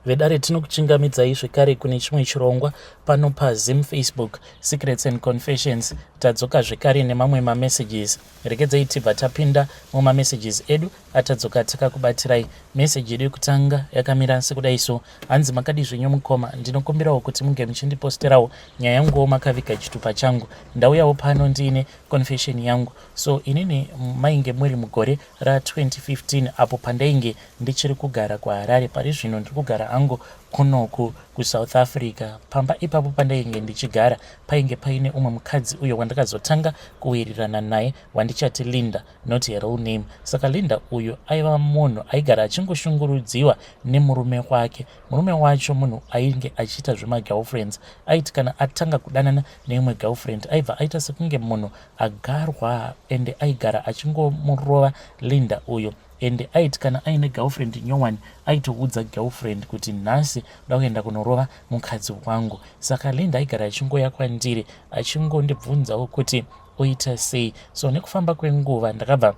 vedare tinokuchingamidzai zvekare kune chimwe chirongwa pano paZim Facebook Secrets and Confessions. Tadzoka zvekare nemamwe mamessages. Regedzai tibva tapinda mumamessages edu atadzoka takakubatirai. Message yedu yekutanga yakamira sekudai so: hanzi makadi zvenyu mukoma, ndinokumbirawo kuti munge muchindiposterawo nyaya yanguwo makaviga chitupa changu. Ndauyawo pano ndiine confession yangu. So inini mainge muri mugore ra2015 apo pandainge ndichiri kugara kuHarare. Pari zvino ndiri kugara hangu kunoku kuSouth Africa. Pamba ipapo pandainge ndichigara painge paine umwe mukadzi uyo wandakazotanga kuwirirana naye wandichati Linda, not her real name. Saka Linda uyo aiva munhu aigara achingoshungurudziwa nemurume wake. Murume wacho munhu ainge achiita zvemagirlfriends. Aiti kana atanga kudanana neimwe girlfriend aibva aita sekunge munhu agarwa ende aigara achingomurova Linda uyo. Ende aiti kana aine girlfriend nyowani aitoudza girlfriend kuti nhasi ndakuenda kunorova mukadzi wangu. Saka Linda aigara achingoya kwandiri achingondibvunzawo kuti oita sei. So nekufamba kwenguva ndakabva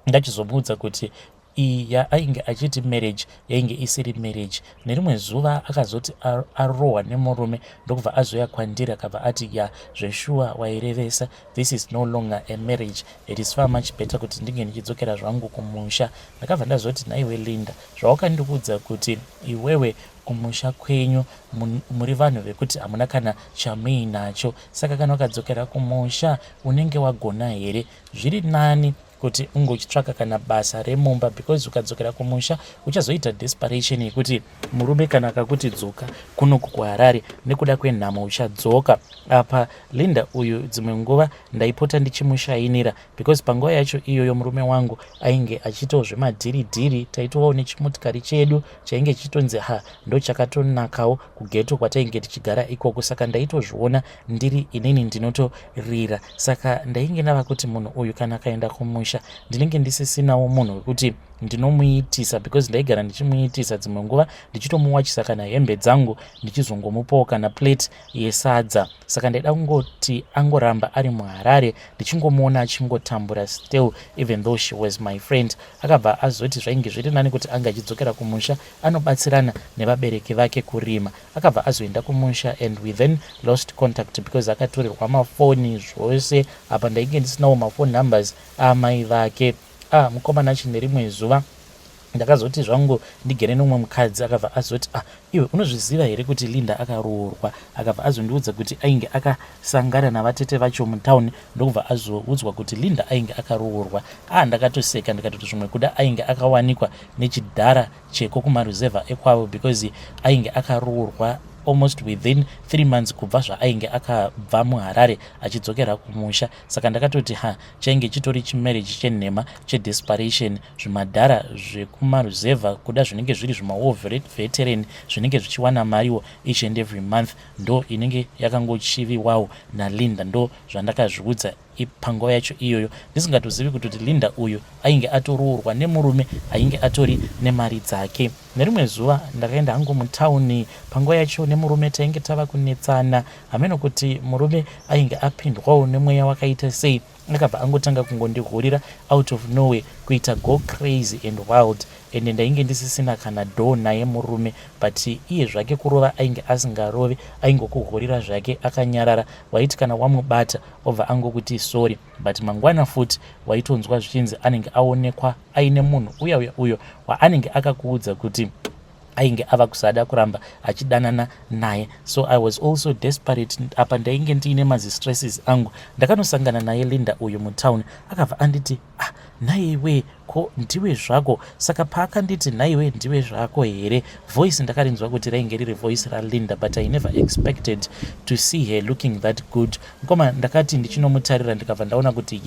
ndachizomuudza kuti iya ainge achiti marriage yainge isiri marriage. Nerimwe zuva akazoti arohwa nemurume ndokubva azoya kwandiri akabva ati ya zveshuwa wairevesa, this is no longer a marriage, it is far much better kuti ndinge ndichidzokera zvangu kumusha. Ndakabva ndazoti naiwe Linda, zvawakandikuudza kuti iwewe kumusha kwenyu muri vanhu vekuti hamuna kana chamuinacho, saka kana wakadzokera kumusha unenge wagona here? Zviri nani kuti ungochitsvaka kana basa remumba, because ukadzokera kumusha uchazoita desperation yekuti murume kana akakuti dzoka kunoku kuHarare nekuda kwenhamo uchadzoka. Apa Linda uyu dzimwe nguva ndaipota ndichimushainira, because panguva yacho iyoyo murume wangu ainge achitawo zvemadhiridhiri. Taitovawo nechimotikari chedu chainge chitonzi ndo chakatonakawo kugeto kwatainge tichigara ikoko. Saka ndaitozviona ndiri inini ndinotorira. Saka ndainge ndava kuti munhu uyu kana akaenda kumusha ndinenge ndisisinawo munhu wekuti ndinomuitisa, because ndaigara ndichimuitisa dzimwe nguva ndichitomuwachisa kana hembe dzangu ndichizongomupawo kana plate yesadza. Saka ndaida kungoti angoramba ari muHarare ndichingomuona achingotambura still, even though she was my friend. Akabva azoti zvainge zviri nani kuti anga achidzokera kumusha anobatsirana nevabereki vake kurima. Akabva azoenda kumusha and we then lost contact because akatorerwa mafoni zvose. Apa ndainge ndisinawo mafoni numbers amai vake. Mukomana chine rimwe zuva ndakazoti zvangu ndigere nomwe mukadzi akabva azoti iwe unozviziva here kuti Linda akaroorwa? Akabva azondiudza kuti ainge akasangana navatete vacho mutauni ndokubva azoudzwa kuti Linda ainge akaroorwa. Ndakatoseka ndikatoti zvimwe kuda ainge akawanikwa nechidhara cheko kumaruzevha ekwavo, because ainge akaroorwa almost within 3 months kubva zvaainge akabva muHarare achidzokera kumusha. Saka ndakatoti chainge chitori chimarriage chenhema chedesperation. Zvimadhara zvekumaruzevha kuda zvinenge zviri zvimawar veteran zvinenge zvichiwana mariwo each and every month ndo inenge yakangochiviwawo naLinda. Ndo zvandakazviudza panguva yacho iyoyo ndisingatozivi kuti Linda uyu ainge atoroorwa nemurume ainge atori nemari dzake. Nerimwe zuva ndakaenda hangu mutauni panguva yacho nemurume tainge tava kunetsana. Hameno kuti murume ainge apindwawo nemweya wakaita sei, akabva angotanga kungondihurira out of nowhere kuita go crazy and wild. Ende ndainge ndisisina kana do naye murume, but iye zvake kurova ainge asingarove, aingokuhurira zvake akanyarara. Waiti kana wamubata obva angokuti sorry, but mangwana futi waitonzwa zvichinzi anenge aonekwa aine munhu uyo waanenge akakuudza kuti ainge ava kusada kuramba achidanana naye. So I was also desperate. Apa ndainge ndiine mazistresses angu ndakanosangana naye Linda uyu mutauni. Akabva anditi naiwe ko ndiwe zvako. Saka paakanditi naiwe ndiwe zvako here, voice ndakarinzwa kuti rainge riri voice raLinda, but I never expected to see her looking that good. Ngoma ndakati ndichinomutarira ndikabva ndaona kuti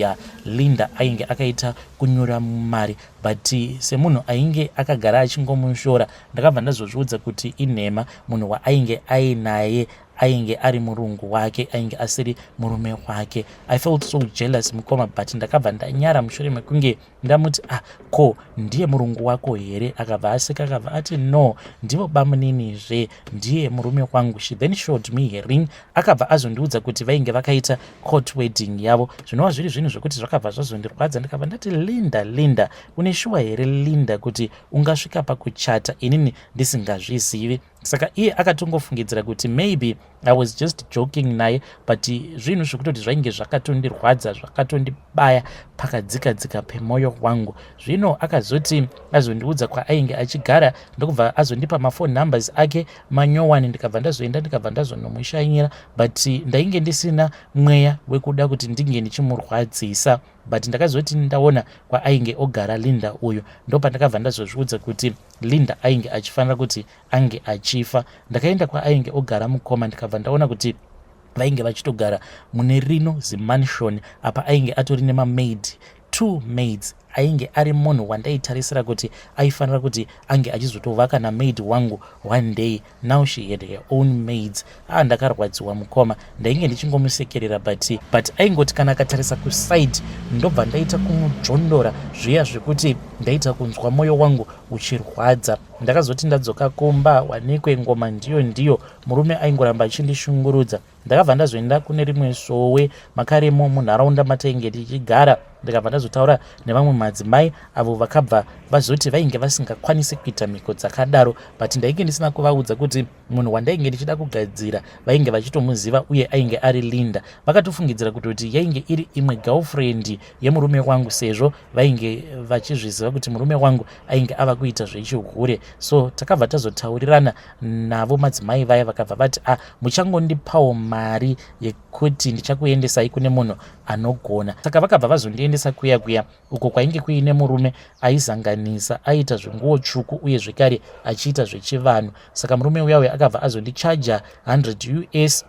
Linda ainge akaita kunyura mumari, but semunhu ainge akagara achingomushora ndakabva ndazozviudza kuti inhema munhu waainge ainaye ainge ari murungu wake, ainge asiri murume wake. I felt so jealous mukoma, but ndakabva ndanyara mushure mekunge ndamuti ko ndiye murungu wako here? Akabva aseka, akabva ati no, ndivo bamuninizve, ndiye murume wangu. She then showed me her ring. Akabva azondiudza kuti vainge vakaita court wedding yavo. Zvinova zviri zvinhu zvokuti zvakabva zvazondirwadza. Ndikabva ndati Linda, une shuwa here Linda kuti ungasvika pakuchata inini ndisingazvizivi? Saka iye akatongofungidzira kuti maybe I was just joking naye, but zvinhu zvokutoti zvainge zvakatondirwadza, zvakatondibaya pakadzika pemoyo wangu. Zvino akazoti azondiudza kwaainge achigara ndokubva azondipa mafone numbers ake manyowani. Ndikabva ndazoenda ndikabva ndazonomushanyira, but ndainge ndisina mweya wekuda kuti ndinge ndichimurwadzisa. But ndakazoti ndaona kwaainge ogara Linda uyu, ndopandakabva ndazozviudza kuti Linda ainge achifanira kuti ange achifa. Ndakaenda kwaainge ogara mukoma, ndikabva ndaona kuti vainge vachitogara mune rino zimansion apa ainge atori nemamaid, 2 maids. Ainge ari munhu wandaitarisira kuti aifanira kuti ange achizotovaka namaid wangu one day. Now she had her own maids. Ndakarwadziwa mukoma, ndainge ndichingomusekerera, but aingoti kana akatarisa kuside ndobva ndaita kumujondora zviya zvekuti ndaita kunzwa moyo wangu uchirwadza. Ndakazoti ndadzoka kumba, wanikwe ngoma ndiyo murume aingoramba achindishungurudza. Ndakabva ndazoenda kune rimwe sowe makaremo munharaunda matainge tichigara. Ndikabva ndazotaura nevamwe madzimai avo vakabva vazoti vainge vasingakwanisi kuita mhiko dzakadaro, but ndainge ndisina kuvaudza kuti munhu wandainge ndichida kugadzira vainge vachitomuziva uye ainge ari Linda. Vakatofungidzira kuti yainge iri imwe girlfriend yemurume wangu, sezvo vainge vachizviziva kuti murume wangu ainge ava kuita zvechihure. So takabva tazotaurirana navo madzimai vaya, vakabva vati muchangondipawo mari yekuti ndichakuendesai kune munhu anogona. Saka vakabva vazondiendesa kuya uko kwainge kuine murume aizanganisa, aita zvenguo tsvuku uye zvekare achiita zvechivanhu. Saka murume uya akabva azondichaja 100 US.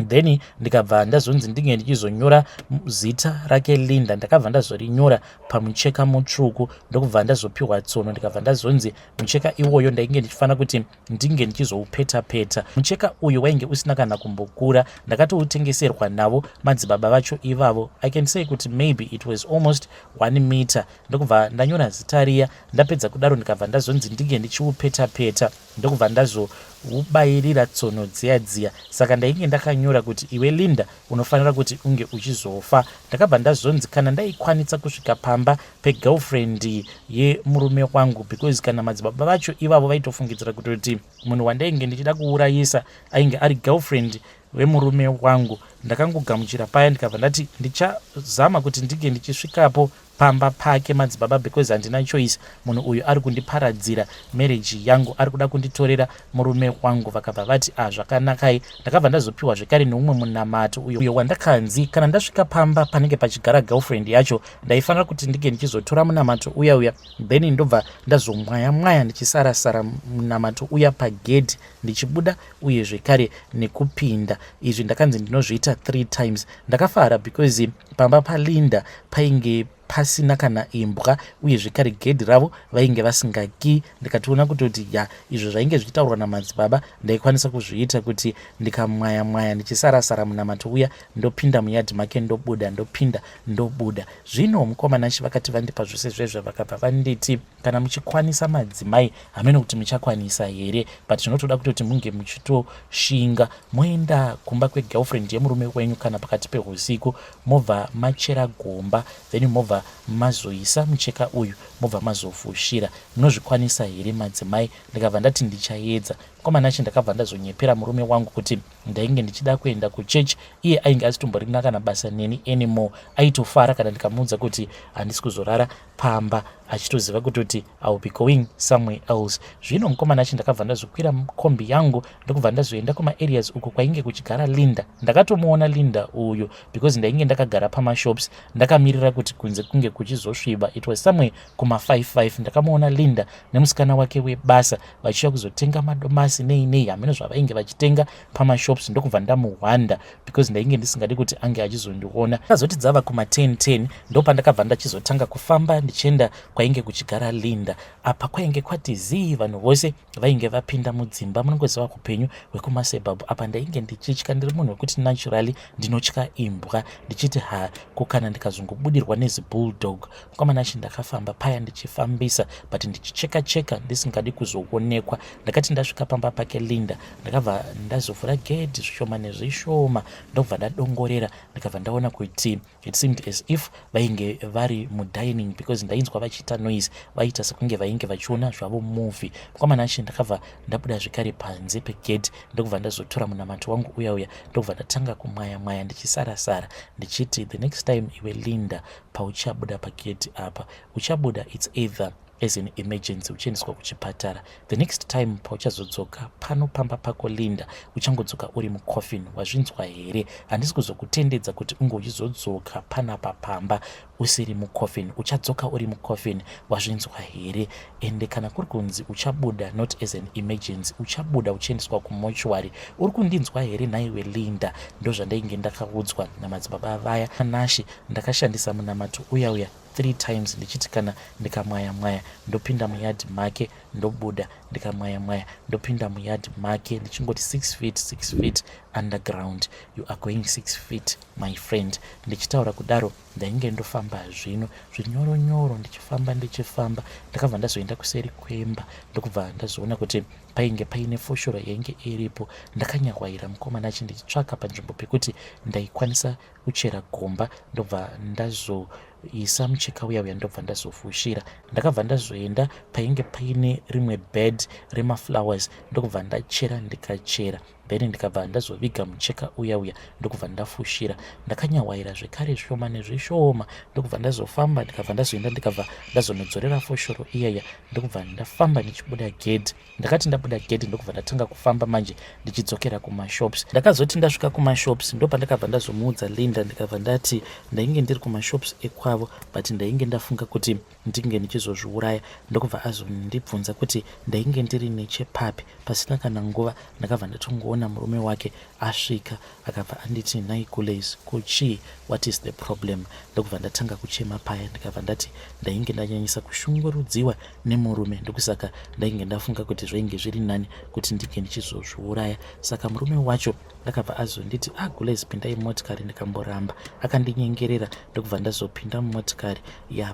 Then ndikabva ndazonzi ndinge ndichizonyora zita rake Linda. Ndakabva ndazorinyora pamucheka mutsvuku ndokubva ndazopiwa tsono. Ndikabva ndazonzi mucheka iwoyo ndainge ndichifanira kuti ndinge ndichizoupeta. Mucheka uyu wainge usina kana kumbokura, ndakatoutengeserwa navo madzibaba vacho ivavo. I can say kuti maybe it was almost 1 meter. Ndokubva ndanyora zita riya, ndapedza kudaro ndikabva ndazonzi ndinge ndichiupeta, ndokubva ndazoubayirira tsono dziya. Saka ndainge ndakanyora kuti iwe Linda unofanira kuti unge uchizofa. Ndakabva ndazonzi kana ndaikwanisa kusvika pamba pegirlfriend yemurume wangu, because kana madzibaba vacho ivavo vaitofungidzira kuti munhu wandainge ndichida kuurayisa ainge ari girlfriend wemurume wangu. Ndakangogamuchira paya ndikabva ndati ndichazama kuti ndinge ndichisvikapo pamba pake madzibaba, because handina choice. Munhu uyu ari kundiparadzira marriage yangu, ari kuda kunditorera murume wangu. Vakabva vati zvakanakai. Ndakabva ndazopiwa zvekare neumwe munamato uyo wandakanzi kana ndasvika pamba panenge pachigara girlfriend yacho ndaifanira kuti ndinge ndichizotora munamato uya, then ndobva ndazomwaya ndichisarasara munamato uya pagedhi ndichibuda uye zvekare nekupinda. Izvi ndakanzi ndinozviita 3 times. Ndakafara because pamba paLinda painge pasina kana imbwa uye zvekare gedhi ravo vainge vasingaki. Ndikatoona kuti izvo zvainge zvichitaurwa namadzibaba ndaikwanisa kuzviita kuti ndikamwaya ndichisarasara munamato uya ndopinda muyadhi make ndobuda, ndopinda ndobuda. Zvino mukomana vakati vandipa zvose zvezvo, vakabva vanditi kana muchikwanisa madzimai hamene kuti muchakwanisa here, but zvinotoda kutoti munge muchitoshinga moenda kumba kwegirlfriend yemurume wenyu kana pakati peusiku, mobva machera gomba, then mobva mazoisa mucheka uyu, mobva mazofushira. Munozvikwanisa here madzimai? Ndikabva ndati ndichaedza. Mukomana ndakabva ndazonyepera murume wangu kuti ndainge ndichida kuenda kuchechi. Iye ainge asitomborina kana basa neni anymore. Aitofara kana ndikamuudza kuti handisi kuzorara pamba, achitoziva kuti I will be going somewhere else. Zvino mukomana ndakabva ndazokwira kombi yangu ndokubva ndazoenda kuma areas uko kwainge kuchigara Linda. Ndakatomuona Linda uyu because ndainge ndakagara pamashops ndakamirira kuti kunze kunge kuchizosviba. It was somewhere kuma 5:5. Ndakamuona Linda nemusikana wake webasa vachiya kuzotenga madomasi nei hamene zvavainge vachitenga pamashops. Ndokubva ndamuhwanda because ndainge ndisingadi kuti ange achizondiona. Ndakazoti dzava kuma 10:10 ndopandakabva ndachizotanga kufamba ndichienda kwainge kuchigara Linda. Apa kwainge kwati zii, vanhu vose vainge vapinda mudzimba. Munongoziva upenyu hwekumasebhabhu. Apa ndainge ndichitya, ndiri munhu wekuti naturally ndinotya imbwa, ndichiti kukana ndikazongobudirwa nezibulldog. Mukomanachi ndakafamba paya ndichifambisa but ndichicheka ndisingadi kuzoonekwa. Ndakati ndasvika pamba pake Linda, ndakabva ndazovhura gedhi zvishoma nezvishoma, ndobva ndadongorera, ndikabva ndaona kuti it seemed as if vainge vari mudining because ndainzwa vachiita noise, vaita sekunge vainge vachiona zvavo movie. Mukomanachi ndakabva ndabuda zvekare panze pegedhi, ndokubva ndazotora munamato wangu uya ndokubva ndatanga kumwaya ndichisarasara ndichiti the next time iwe Linda pauchabuda pagedhi apa, uchabuda it's either as an emergency uchiendeswa kuchipatara. The next time pauchazodzoka pano pamba pako Linda, uchangodzoka uri mucoffin. Wazvinzwa here? Handisi kuzokutendedza kuti unge uchizodzoka panapa pamba usiri mucoffin, uchadzoka uri mucoffin. Wazvinzwa here? Ende kana kuri kunzi uchabuda not as an emergency, uchabuda uchiendeswa kumochwari, uri kundinzwa here naiwe Linda? Ndozvandainge ndakaudzwa namadzibaba vaya. Nashi ndakashandisa munamato uya 3 times ndichiti kana ndikamwaya ndopinda muyard make ndobuda, ndikamwaya ndopinda muyard make, ndichingoti 6 feet underground, you are going 6 feet my friend. Ndichitaura kudaro ndainge ndofamba zvino zvinyoronyoro, ndichifamba ndakabva ndazoenda kuseri kwemba, ndokubva ndazoona kuti painge paine foshoro yainge iripo. Ndakanyawaira mukomanachi ndichitsvaka panzvimbo pekuti ndaikwanisa kuchera gomba, ndobva ndazoisa mucheka uya ndobva ndazofushira. Ndakabva ndazoenda painge paine rimwe bed remaflowers, ndokubva ndachera ndikachera, then ndikabva ndazoviga mucheka uya ndokubva ndafushira. Ndakanyawaira zvekare zvishoma nezvishoma, ndokubva ndazofamba ndikabva ndazoenda ndikabva ndazonodzorera foshoro iyaya, ndokubva ndafamba ndichibuda gedhi. Ndakati ndabuda gedhi ndokubva ndatanga kufamba manje ndichidzokera kumashops. Ndakazoti ndasvika kumashops ndopa ndakabva ndazomuudza Linda, ndikabva ndati ndainge ndiri kumashops ekwavo but ndainge ndafunga kuti ndinge ndichizozviuraya. Ndokubva azondibvunza kuti ndainge ndiri nechepapi. Pasina kana nguva ndakabva ndatongoona murume wake asvika, akabva anditi nhai Gulezi, kuchii, what is the problem? Ndokubva ndatanga kuchema paya, ndikabva ndati ndainge ndanyanyisa kushungurudziwa nemurume, ndokusaka ndainge ndafunga kuti zvainge zviri nani kuti ndinge ndichizozviuraya. Saka murume wacho ndakabva azonditi Gulezi, pindai motikari. Ndikamboramba, akandinyengerera, ndokubva ndazopinda mumotikari.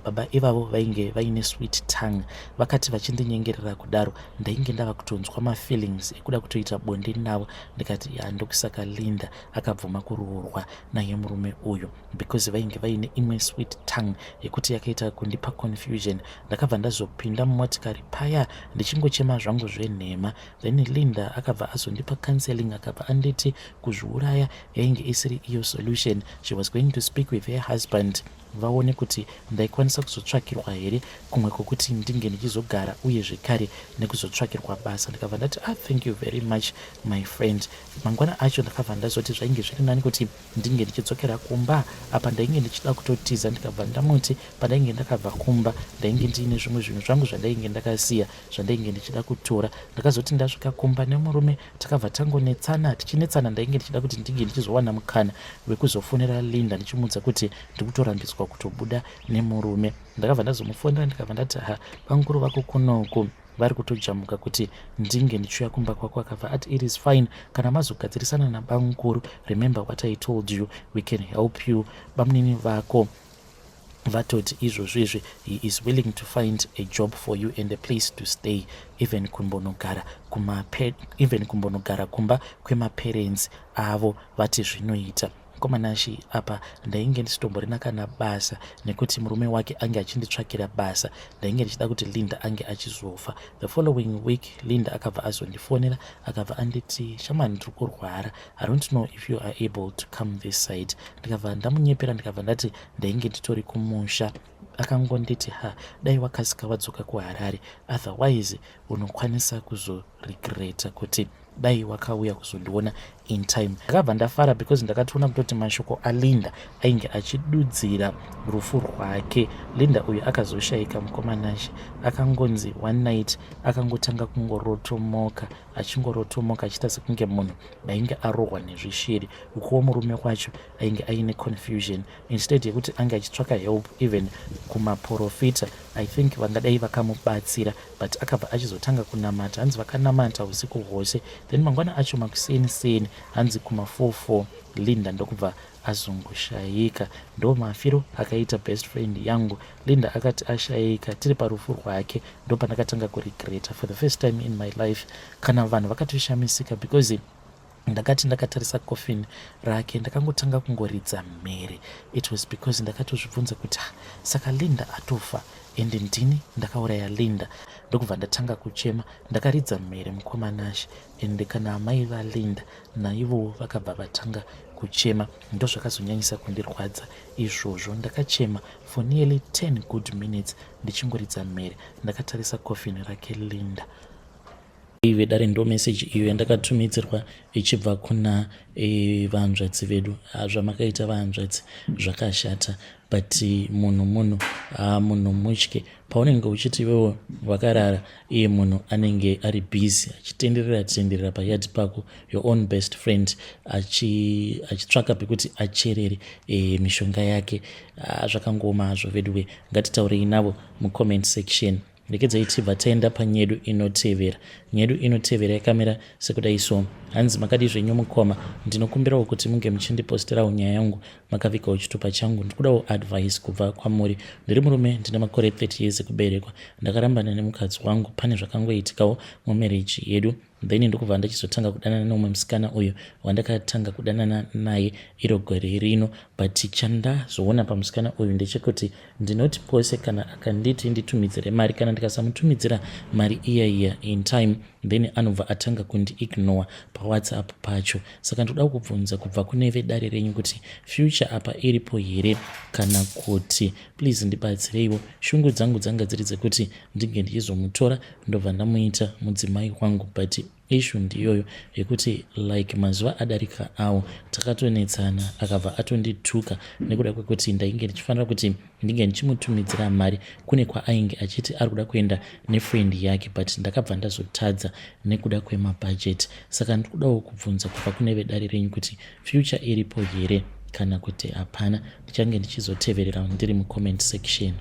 Baba ivavo vainge vaine sweet tongue, vakati vachindinyengerera kudaro ndainge ndava kutonzwa mafeelings ekuda kutoita bonde navo. Ndikati ndokusaka Linda akabvuma kuroorwa naye murume uyu because vainge vaine imwe sweet tongue yekuti yakaita kundipa confusion. Ndakabva ndazopinda mumotikari paya ndichingochema zvangu zvenhema, then Linda akabva azondipa counseling, akabva anditi kuzviuraya yainge isiri iyo solution. She was going to speak with her husband vaone kuti ndaikwanisa kuzotsvakirwa here kumwe kwokuti ndinge ndichizogara uye zvekare nekuzotsvakirwa basa. Ndikabva ndati thank you very much my friend. Mangwana acho ndakabva ndazoti zvainge zviri nani kuti ndinge ndichidzokera kumba. Apa ndainge ndichida kutotiza, ndikabva ndamuti pandainge ndakabva kumba ndainge ndiine zvimwe zvinhu zvangu zvandainge ndakasiya zvandainge ndichida kutora. Ndakazoti ndasvika kumba nemurume takabva tangonetsana, tichinetsana ndainge ndichida kuti ndinge ndichizowana mukana wekuzofonera Linda ndichimuudza kuti ndikutorambidzwa kutobuda nemurume. Ndakabva ndazomufonera ndikabva ndati panguru vako kunoku vari kutojamuka kuti ndinge ndichiuya kumba kwako. Akabva ati it is fine, kana mazogadzirisana nabamukuru, remember what I told you, we can help you. Bamunini vako vatoti izvozvizvi he is willing to find a job for you and a place to stay, even kumbonogara kumba kwemaparents avo vati zvinoita. Mukomanashi apa ndainge ndisitomborina kana basa nekuti murume wake ange achinditsvakira basa. Ndainge ndichida kuti Linda ange achizofa. The following week Linda akabva azondifonera akabva anditi shamani ndiri kurwara, I don't know if you are able to come this side. Ndikabva ndamunyepera ndikabva ndati ndainge nditori kumusha. Akangonditi dai wakasika wadzoka kuHarare, otherwise unokwanisa kuzoregreta kuti dai wakauya kuzondiona in time. Ndakabva ndafara because ndakatoona kutoti mashoko aLinda ainge achidudzira rufu rwake. Linda uyu akazoshayika mukomanashe, akangonzi one night akangotanga kungorotomoka, achingorotomoka achiita sekunge munhu ainge arohwa nezvishiri. Ukuwo murume wacho ainge aine confusion, instead yekuti ange achitsvaka help even kumaprofita I think vangadai vakamubatsira, but akabva achizotanga kunamata. Hanzi vakanamata usiku hwose, then mangwana acho makuseni hanzi kuma4 Linda ndokubva azongoshayika. Ndo mafiro akaita best friend yangu. Linda akati ashayika tiri parufu rwake ndo pandakatanga kuregreta for the first time in my life. Kana vanhu vakatoshamisika because ndakati ndakatarisa coffin rake ndakangotanga kungoridza mhere. It was because ndakatozvibvunza kuti saka Linda atofa ende ndini ndakauraya Linda. Ndokubva ndatanga kuchema, ndakaridza mhere mukomanashe, ende kana amai vaLinda naivo vakabva vatanga kuchema. Ndo zvakazonyanyisa kundirwadza izvozvo. Ndakachema for nearly 10 good minutes ndichingoridza mhere ndakatarisa coffin rake Linda. Ive dare ndo message iyo yandakatumidzirwa ichibva kuna vahanzvadzi vedu. Zvamakaita vahanzvadzi zvakashata, but munhu mutye paunenge uchiti iwewo wakarara iye munhu anenge ari busy achitenderera payard pako, your own best friend achitsvaka pekuti acherere mishonga yake. Zvakangoma hazvo veduwe. Ngatitaurei navo mucomment section. Ndekedzai tibva taenda panyedu inotevera. Nyedu inotevera yakamira sekudai so. Hanzi makadi zvenyu mukoma, ndinokumbirawo kuti munge muchindiposterawo nyaya yangu makavikawo chitupa changu. Ndikudawo advice kubva kwamuri. Ndiri murume ndine makore 30 years ekuberekwa. Ndakarambana nemukadzi wangu, pane zvakangoitikawo mumarriage yedu. Then ndokubva ndachizotanga kudanana nomwe musikana uyu wandakatanga kudanana naye iro gore rino, but chandazoona pamusikana uyu ndechekuti ndinoti pose kana akanditi nditumidzire mari, kana ndikasamutumidzira mari iya in time, then anobva atanga kundiignore paWhatsApp pacho. Saka ndoda kubvunza kubva kune vedare renyu kuti future apa iripo here kana kuti please ndibatsireiwo. Shungu dzangu dzanga dziri dzekuti ndinge ndichizomutora ndobva ndamuita mudzimai wangu, but issue ndiyoyo yekuti like mazuva adarika awo takatonetsana akabva atondituka nekuda kwekuti ndainge ndichifanira kuti ndinge ndichimutumidzira mari kune kwaainge achiti ari kuda kuenda nefriend yake, but ndakabva ndazotadza nekuda kwemabudget. Saka ndikudawo kubvunza kubva kune vedare renyu kuti future iripo here kana kuti hapana. Ndichange ndichizoteverera ndiri mucomment section.